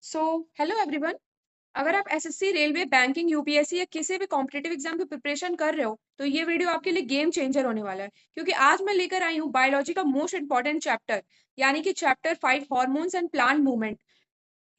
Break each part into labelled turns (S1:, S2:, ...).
S1: So hello everyone. अगर आप SSC, railway, banking, UPSC या किसी भी कॉम्पिटिटिव एग्जाम की प्रिपरेशन कर रहे हो तो ये वीडियो आपके लिए गेम चेंजर होने वाला है, क्योंकि आज मैं लेकर आई हूँ बायोलॉजी का मोस्ट इंपॉर्टेंट चैप्टर, यानी कि chapter 5 hormones and plant movement.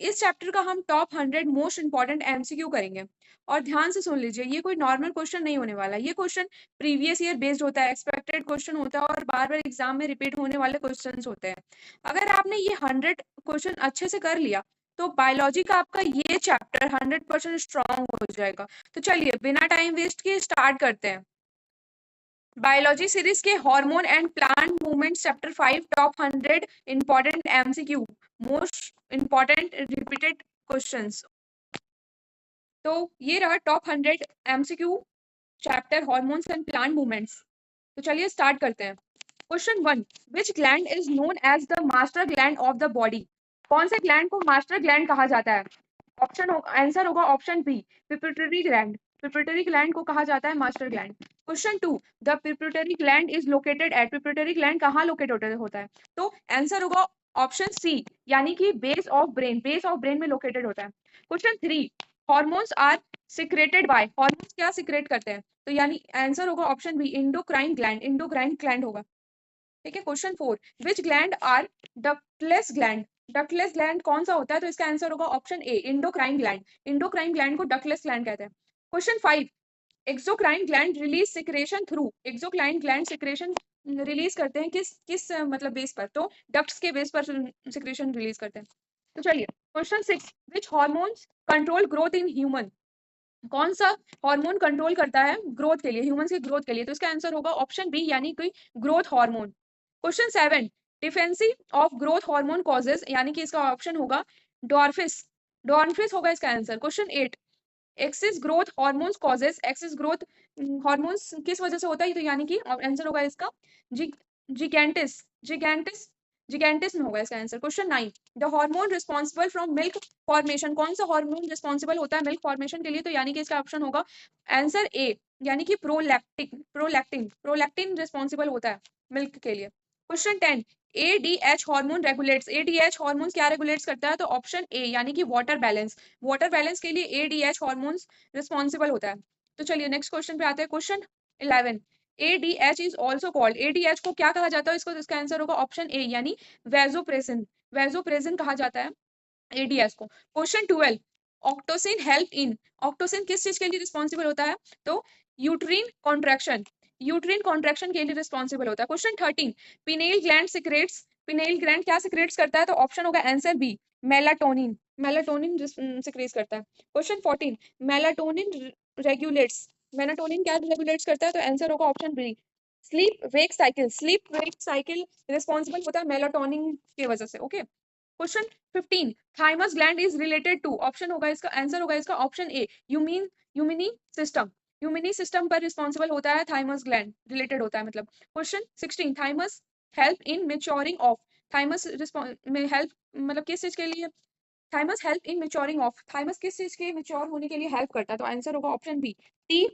S1: इस चैप्टर का हम टॉप 100 मोस्ट इंपॉर्टेंट एमसीक्यू करेंगे। और ध्यान से सुन लीजिए, ये कोई नॉर्मल क्वेश्चन नहीं होने वाला। ये क्वेश्चन प्रीवियस ईयर बेस्ड होता है, एक्सपेक्टेड क्वेश्चन होता है और बार बार एग्जाम में रिपीट होने वाले क्वेश्चन होते हैं। अगर आपने ये 100 क्वेश्चन अच्छे से कर लिया तो बायोलॉजी का आपका ये चैप्टर 100% स्ट्रांग हो जाएगा। तो चलिए बिना टाइम वेस्ट किए स्टार्ट करते हैं। बायोलॉजी सीरीज के hormone and plant movement chapter 5 top 100 important MCQ, most important repeated questions. तो ये रहा top 100 MCQ chapter hormones and plant movements. तो चलिए स्टार्ट करते हैं। Question 1, which gland is known as the master gland of the body? कौन से gland को मास्टर ग्लैंड कहा जाता है? आंसर होगा option B, pituitary gland. Pituitary gland को कहा जाता है master gland. Question 2, the pituitary gland is located at. Pituitary gland कहाँ लोकेटेड होता है? तो आंसर होगा ऑप्शन सी, यानी कि base of brain. Base of brain में लोकेटेड होता है। Question 3, hormones are secreted by. हॉर्मोन्स क्या सिक्रेट करते हैं? तो यानी आंसर होगा option B, endocrine gland. Endocrine gland होगा। ठीक है। Question 4, which gland are ductless gland? Ductless gland कौन सा होता है? तो इसका आंसर होगा option A, endocrine gland. Endocrine gland को डक्टलेस ग्लैंड कहते हैं। Question 5, exocrine gland release secretion through. Exocrine gland secretion release करते हैं किस किस मतलब बेस पर? तो डक्ट्स के बेस पर सिक्रेशन रिलीज करते हैं। तो चलिए question 6, which hormones control growth in human? कौन सा हार्मोन कंट्रोल करता है ग्रोथ के लिए, ह्यूमंस की ग्रोथ के लिए? तो इसका आंसर होगा ऑप्शन बी, यानी कि growth hormone. Question 7, डिफेंसी of growth hormone causes, यानी कि इसका ऑप्शन होगा डॉर्फिस। डॉर्फिस होगा इसका answer. Question 8, axis growth hormones causes. Axis growth hormones किस वजह से होता है? तो यानी कि आंसर होगा इसका जी जिगैंटिस। जिगैंटिस जिगैंटिस में होगा इसका answer. Question 9, the hormone responsible from milk formation. कौन सा हार्मोन रिस्पॉन्सिबल होता है मिल्क फॉर्मेशन के लिए? तो यानी कि इसका ऑप्शन होगा आंसर ए, यानी कि प्रोलैक्टिन। प्रोलैक्टिन प्रोलैक्टिन रिस्पॉन्सिबल होता है मिल्क के लिए। Question 10, ADH hormone regulates. ADH hormone क्या रेगुलेट्स करता है? तो ऑप्शन ए, यानी कि वाटर बैलेंस। वाटर बैलेंस के लिए एडीएच हार्मोन्स रिस्पॉन्सिबल होता है। तो चलिए नेक्स्ट क्वेश्चन पे आते हैं। Question 11, ADH is also called. ADH को क्या कहा जाता है? इसको इसका आंसर होगा ऑप्शन ए, यानी वैसोप्रेसिन। वैसोप्रेसिन कहा जाता है एडीएच को। Question 12, ऑक्टोसिन help in. ऑक्टोसिन किस चीज के लिए रिस्पॉन्सिबल होता है? तो यूट्रीन कॉन्ट्रैक्शन। यूट्रीन कॉन्ट्रैक्शन के लिए रिस्पॉन्सिबल होता है। Question 13, pineal gland secretes. Pineal gland क्या सिक्रेट्स करता है? तो ऑप्शन होगा answer B, melatonin. Melatonin secretes करता है। Question 14, melatonin regulates. मेलाटोनिन क्या रेगुलेट्स करता है? तो आंसर होगा option B, sleep wake cycle. Sleep wake cycle responsible होता है मेलाटोनिन की वजह से। Okay. Question 15, thymus gland is related to. Option होगा इसका आंसर होगा इसका option A, immune system. यूमिनी system पर रिस्पॉन्सिबल होता है थाइमस ग्लैंड, रिलेटेड होता है मतलब। Question 16, thymus help in maturing of. Thymus में हेल्प मतलब किस चीज के लिए? Thymus help in maturing of. Thymus किस चीज के मेच्योर होने के लिए हेल्प करता है? तो आंसर होगा option B, T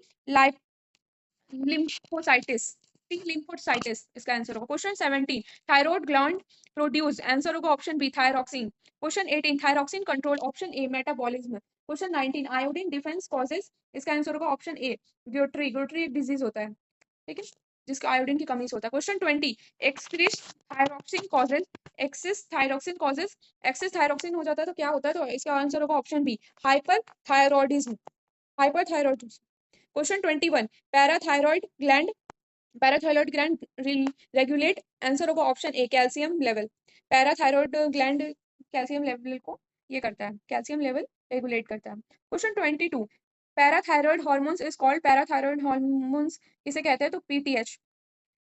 S1: lymphocytes. T lymphocytes इसका आंसर होगा। Question 17, thyroid gland produce. Answer होगा option B, thyroxine. Question 18, thyroxine control. Option A, metabolism. Question 19, iodine defence causes. इसका आंसर होगा ऑप्शन ए, ग्यूट्री। ग्यूट्री एक disease होता है, ठीक है, जिसका आयोडीन की कमी से होता है। Question 20, excrete thyroxine causes. Axis thyroxine causes. Axis thyroxine हो जाता है तो क्या होता है? तो इसका आंसर होगा option B, hyper thyroidism. Hyper thyroidism. Question 21, parathyroid gland. Parathyroid gland regulate. Answer होगा option A, calcium level. Parathyroid gland calcium level को ये करता है, कैल्शियम लेवल रेगुलेट करता है। Question 22, parathyroid hormones is called. Parathyroid hormones किसे कहते हैं? तो पीटीएच,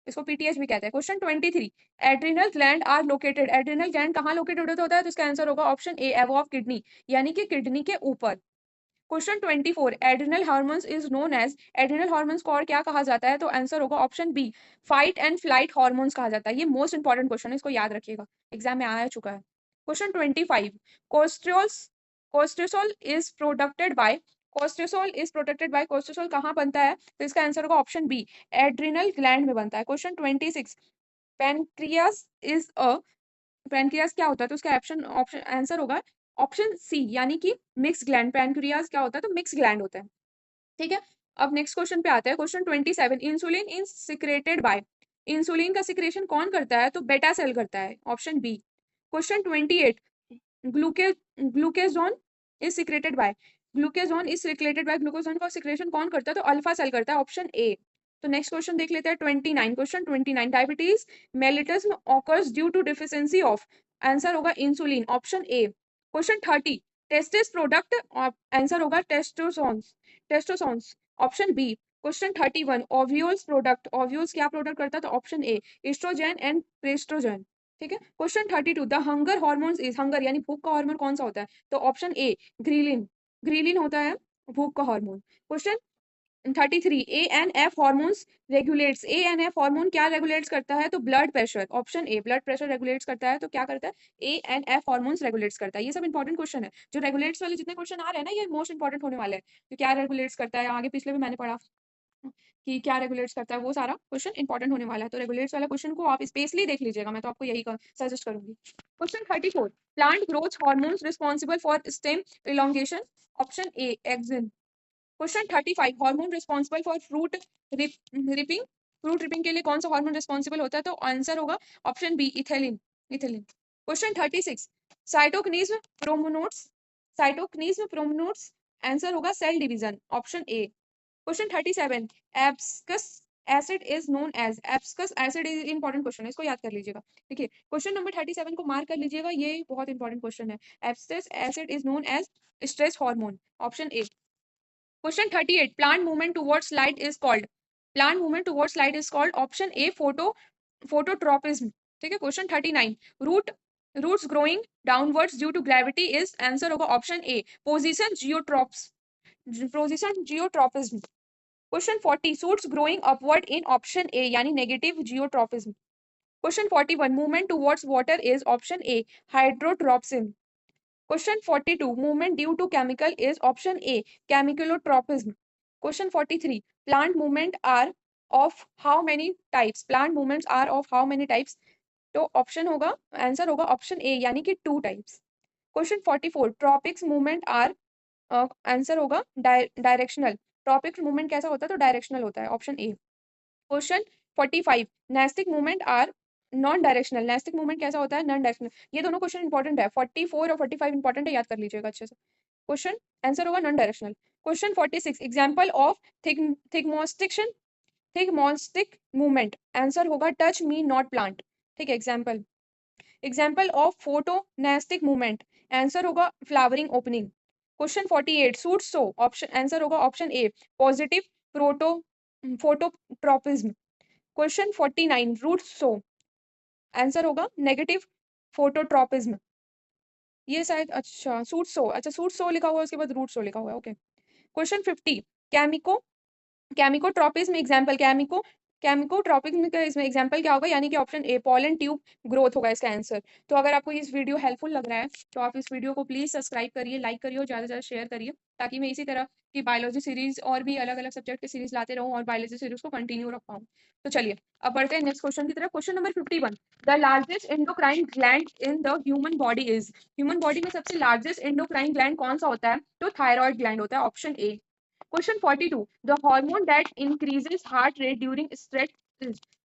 S1: इसको पीटीएच भी कहते हैं। Question 23, adrenal gland are located. Adrenal gland कहाँ लोकेटेड होता है? तो इसका आंसर होगा ऑप्शन ए, अबव किडनी, यानी कि किडनी के ऊपर। Question 24, adrenal hormones is known as. Adrenal hormones को और क्या कहा जाता है? तो आंसर होगा option B, fight and flight hormones कहा जाता है। ये मोस्ट इंपॉर्टेंट क्वेश्चन है, इसको याद रखिएगा, एग्जाम में आ चुका है। Question 25, cortisols cortisol is producted by. Cortisol is producted by. Cortisol कहाँ बनता है? तो इसका आंसर होगा ऑप्शन बी, एड्रिनल ग्लैंड में बनता है। Question 26, pancreas is a. Pancreas क्या होता है? तो उसका ऑप्शन ऑप्शन आंसर होगा ऑप्शन सी यानी कि मिक्स ग्लैंड। पैनक्रियाज क्या होता है? तो मिक्स ग्लैंड होता है। ठीक है, अब नेक्स्ट क्वेश्चन पे आते हैं। Question 27, insulin is secreted by. Insulin का सिक्रेशन कौन करता है? तो बेटा सेल करता है, ऑप्शन बी। क्वेश्चन 28, ग्लूके glucagon is secreted by. Glucagon is secreted by, glucagon का सिक्रेशन कौन करता है? तो अल्फा सेल करता है, ऑप्शन ए। तो नेक्स्ट क्वेश्चन देख लेते हैं 29। Question 29, diabetes mellitus occurs due to deficiency of. Answer होगा insulin, option A. Question 30, testis product, answer होगा testosterones, testosterones, option B. Question 31, ovules product, ovules क्या प्रोडक्ट करता है? तो option A, estrogen and progesterone. ठीक है, question 32, the hunger hormones is, hunger यानी भूख का हार्मोन कौन सा होता है? तो ऑप्शन ए, ग्रीलिन, ग्रीलिन होता है भूख का hormone. Question 33, A N F hormones regulates, A N F hormone क्या रेगुलेट्स करता है? तो blood pressure, option A, blood pressure regulates करता है। तो क्या करता है? A N F hormones regulates करता है। ये सब इंपॉर्टेंट क्वेश्चन है, जो रेगुलेट्स वाले जितने क्वेश्चन आ रहे हैं ना, ये मोस्ट इंपॉर्टेंट होने वाले हैं। तो क्या रेगुलेट्स करता है, आगे पिछले भी मैंने पढ़ा कि क्या रेगुलेट्स करता है, वो सारा क्वेश्चन इंपॉर्टेंट होने वाला है। तो रेगुलेट्स वाला क्वेश्चन को आप स्पेशली देख लीजिएगा, मैं तो आपको यही सजेस्ट करूंगी। Question 34, plant growth hormones responsible for stem elongation, option A, auxin. Question 35, hormone responsible for fruit ripening, fruit ripening के लिए कौन सा हार्मोन रिस्पॉन्सिबल होता है? तो आंसर होगा option B, ethylene, ethylene. Question 36, cytokinins promotes, cytokinins promotes, answer होगा cell division, option A. Question 37, abscisic acid is known as, abscisic acid is important question है, इसको याद कर लीजिएगा। ठीक है, क्वेश्चन नंबर 37 को मार्क कर लीजिएगा, ये बहुत इंपॉर्टेंट क्वेश्चन है। Abscisic acid is known as stress hormone, option A. Question 38, plant movement towards light is called, plant movement towards light is called, option A, phototropism. ठीक है, question 39, root roots growing downwards due to gravity is, answer होगा option A, positive geotropism, positive geotropism. Question 40, shoots growing upward in, option A, यानी negative geotropism. Question 41, movement towards water is, option A, hydrotropism. Question 42, movement due to chemical is, option A, chemotropism. Question 43, plant movement are of how many types, plant movements are of how many types? तो option होगा, answer होगा option A, यानी कि 2 types. Question 44, tropics movement are, answer होगा directional, tropic movement कैसा होता है? तो डायरेक्शनल होता है, option A. Question 45, nastic movement are non directional, nastic movement कैसा होता है? Non directional. ये दोनों क्वेश्चन इंपॉर्टेंट है, 44 और 45 इंपॉर्टेंट है, याद कर लीजिएगा अच्छे से। क्वेश्चन आंसर होगा non directional. Question 46, example of thigmonasty, thigmonastic movement, answer होगा टच मी नॉट प्लांट। ठीक है, example, example of photonastic movement, answer होगा flowering opening. Question 48, shoot shows, option, answer होगा option A, positive proto phototropism. Question 49, root shows, answer होगा negative phototropism. ये शायद, अच्छा suit so, अच्छा सूट सो लिखा हुआ है, उसके बाद रूट सो लिखा हुआ है, ओके। क्वेश्चन 50, केमिको केमिकोट्रोपिज्म एग्जाम्पल, केमिकोट्रोपिज्म का इसमें एग्जाम्पल क्या होगा? यानी कि ऑप्शन ए, पॉलन ट्यूब ग्रोथ होगा इसका आंसर। तो अगर आपको इस वीडियो हेल्पफुल लग रहा है तो आप इस वीडियो को प्लीज सब्सक्राइब करिए, लाइक करिए और ज़्यादा से ज़्यादा शेयर करिए, ताकि मैं इसी तरह की बायोलॉजी सीरीज और भी अलग अलग सब्जेक्ट की सीरीज लाते रहूँ और बायोलॉजी सीरीज को कंटिन्यू रख पाऊँ। तो चलिए अब बढ़ते हैं नेक्स्ट क्वेश्चन की तरफ। Question number 51, the largest endocrine gland in the human body is, human body में सबसे लार्जेस्ट एंडोक्राइन ग्लैंड कौन सा होता है? तो थायराइड ग्लैंड होता है, option A. Question 42, the hormone that increases heart rate during stress,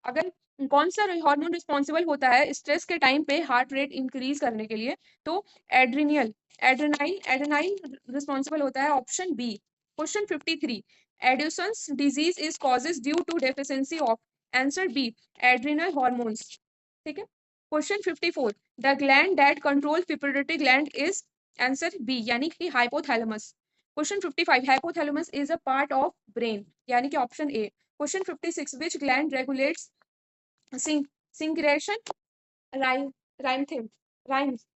S1: अगर कौन सा हार्मोन रिस्पॉन्सिबल होता है स्ट्रेस के टाइम पे हार्ट रेट इंक्रीज करने के लिए? तो एड्रीनियल, एड्रेनाइन, एड्रेनाइन रिस्पॉन्सिबल होता है, option B. Question 53, Addison's disease is causes due to deficiency of, answer B, adrenal hormones. ठीक है, question 54, the gland that control pituitary gland is, answer B, यानी कि hypothalamus. Question 55, hypothalamus is a part of brain, यानी कि option A. Question 56, which gland regulates secretion rhyme rhythm rhythms,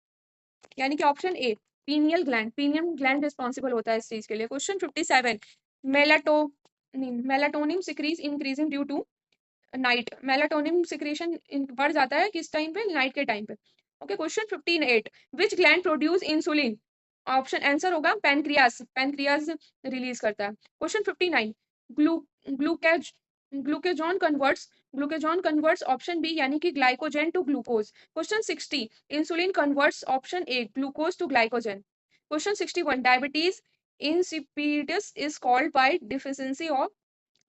S1: यानी कि option A, pineal gland, pineal gland responsible होता है इस चीज के लिए। Question 57, melatonin secretes increasing due to night, melatonin secretion बढ़ जाता है किस टाइम पे? नाइट के टाइम पे। Okay, question 58, which gland produce insulin, option, answer होगा पैनक्रियास, पैनक्रियास रिलीज करता है। क्वेश्चन 59, ग्लू ग्लूकेज glucagon converts glucagon converts option B यानी कि glycogen to glucose. Question 60 insulin converts option A glucose to glycogen. Question 61 diabetes insipidus is called by deficiency of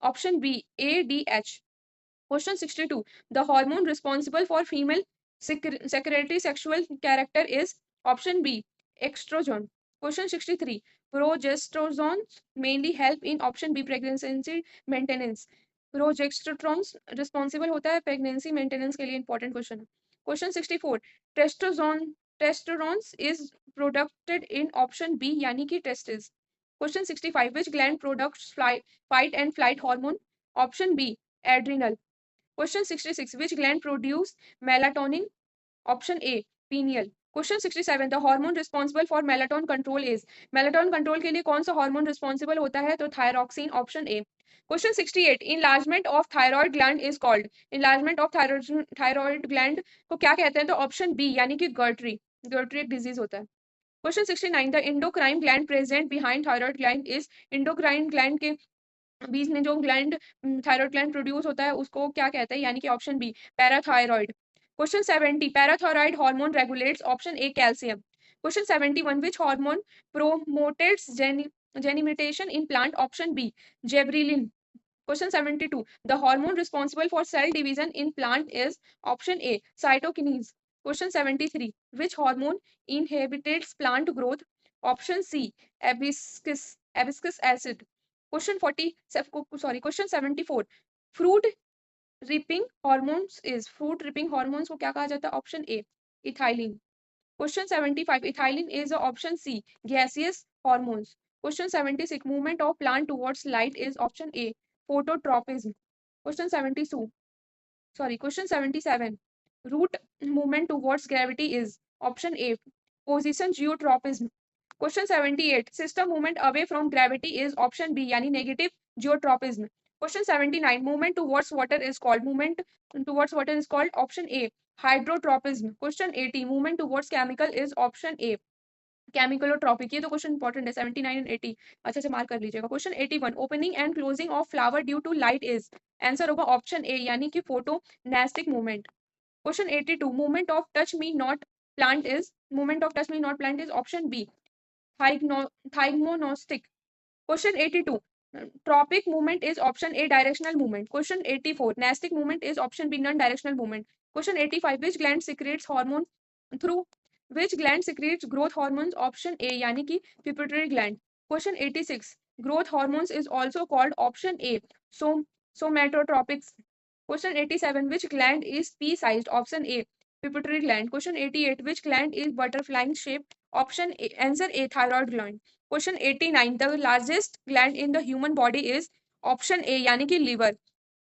S1: option B ADH। Question 62 the hormone responsible for female secretory sexual character is option B estrogen। Question 63 progesterone mainly help in option B pregnancy maintenance। Progesterone responsible होता है pregnancy maintenance के लिए important question है। Question 64 testosterone testosterone is producted in option B यानी कि testis. Question 65 which gland products fight and flight hormone option B adrenal. Question 66 which gland produce melatonin option A pineal. Question 67 the hormone responsible for melatonin control is. Melatonin control के लिए कौन सा hormone responsible होता है तो thyroxine option A. Question 68 enlargement of thyroid gland is called. Enlargement of thyroid gland को क्या कहते हैं तो ऑप्शन बी यानी कि गर्टरी। गर्टरी एक डिजीज होता है। Question 69 the endocrine gland present behind thyroid gland is. Endocrine gland के बीच में जो ग्लैंड थायराइड ग्लैंड प्रोड्यूस होता है उसको क्या कहते हैं यानी कि option B parathyroid. Question 70 parathyroid hormone regulates option A calcium. Question 71 which hormone promotes germination in plant option B gibberellin. Question 72 the hormone responsible for cell division in plant is option A cytokinase। Question 73 which hormone inhibits plant growth option C hibiscus acid। Question 40 Question 74 fruit ripening hormones is. Fruit ripening hormones को क्या कहा जाता है option A ethylene. Question 75 ethylene is option C gaseous hormones. Question 76 movement of plant towards light is option A phototropism. Question 77 root movement towards gravity is option A positive geotropism. Question 78 stem movement away from gravity is option B यानी negative geotropism. Question 79 movement towards water is called option A hydrotropism. Question 80 movement towards chemical is option A chemotropic. ये तो question important है 79 and 80 अच्छे से mark कर लीजिएगा। Question 81 opening and closing of flower due to light is. Answer होगा option A यानी कि photonastic movement. Question 82 movement of touch me not plant is option B thigmonastic. Question 82 tropic movement is option A directional movement। Question 84 nastic movement is option B non directional movement। Question 85 which gland secretes hormone through which gland secretes growth hormones option A यानी कि pituitary gland। Question 86 growth hormones is also called option A somatotropics। Question 87 which gland is pea sized option A pituitary gland। Question 88 which gland is butterfly shaped option A answer A thyroid gland। Question 89 the largest gland in the human body is option A यानी कि liver।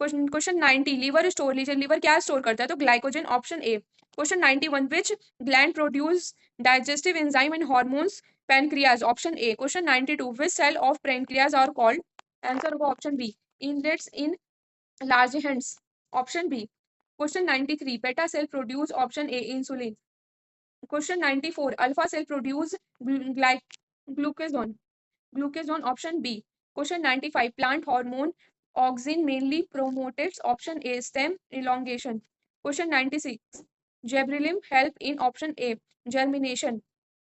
S1: Question 90 liver store लीजिए liver क्या store करता है तो glycogen option A. Question 91 which gland produce digestive enzyme and hormones pancreas option A. Question 92 which cell of pancreas are called answer होगा option B islets in Langerhans option B. Question 93 beta cell produce option A insulin. Question 94 alpha cell produce glucagon option B. Question 95 plant hormone auxin mainly प्रोमोटेट्स option A stem elongation। Question 96 gibberellin help in option A germination.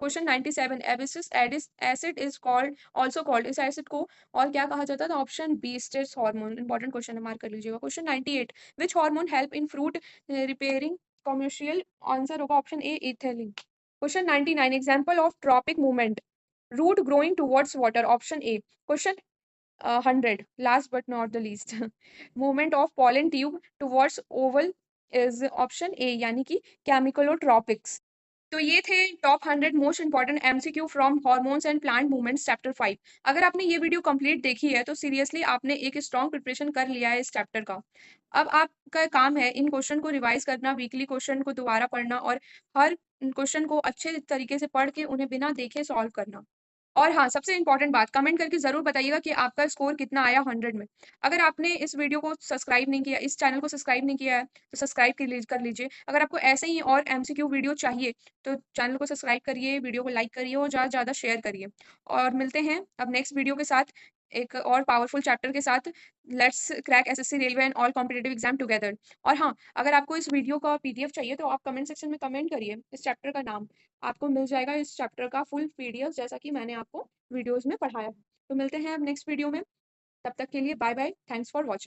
S1: Question 97 abscisic acid is called also called इस acid को और क्या कहा जाता था option B stress hormone. Important question है mark कर लीजिएगा। Question 98 which hormone help in fruit ripening commercial answer होगा option A ethylene. Question 99 example of tropic movement root growing towards water option A। Question 100 last but not the least movement of pollen tube towards oval is option A यानी कि chemicalotropics। तो ये थे top 100 most important MCQ from hormones and plant movements chapter 5। अगर आपने ये video complete देखी है तो सीरियसली आपने एक स्ट्रॉन्ग प्रिपरेशन कर लिया है इस चैप्टर का। अब आपका काम है इन क्वेश्चन को रिवाइज करना वीकली क्वेश्चन को दोबारा पढ़ना और हर क्वेश्चन को अच्छे तरीके से पढ़ के उन्हें बिना देखे सॉल्व करना। और हाँ सबसे इंपॉर्टेंट बात कमेंट करके जरूर बताइएगा कि आपका स्कोर कितना आया 100 में। अगर आपने इस वीडियो को सब्सक्राइब नहीं किया इस चैनल को सब्सक्राइब नहीं किया है तो सब्सक्राइब कर लीजिए। अगर आपको ऐसे ही और एमसीक्यू वीडियो चाहिए तो चैनल को सब्सक्राइब करिए वीडियो को लाइक करिए और ज़्यादा से ज़्यादा शेयर करिए। और मिलते हैं अब नेक्स्ट वीडियो के साथ एक और पावरफुल चैप्टर के साथ। Let's crack SSC railway and all competitive exam together. और हाँ, अगर आपको इस वीडियो का पीडीएफ चाहिए तो आप कमेंट सेक्शन में कमेंट करिए इस चैप्टर का नाम, आपको मिल जाएगा इस चैप्टर का फुल पीडीएफ, जैसा कि मैंने आपको वीडियोज में पढ़ाया। तो मिलते हैं अब नेक्स्ट वीडियो में, तब तक के लिए bye bye, thanks for watching.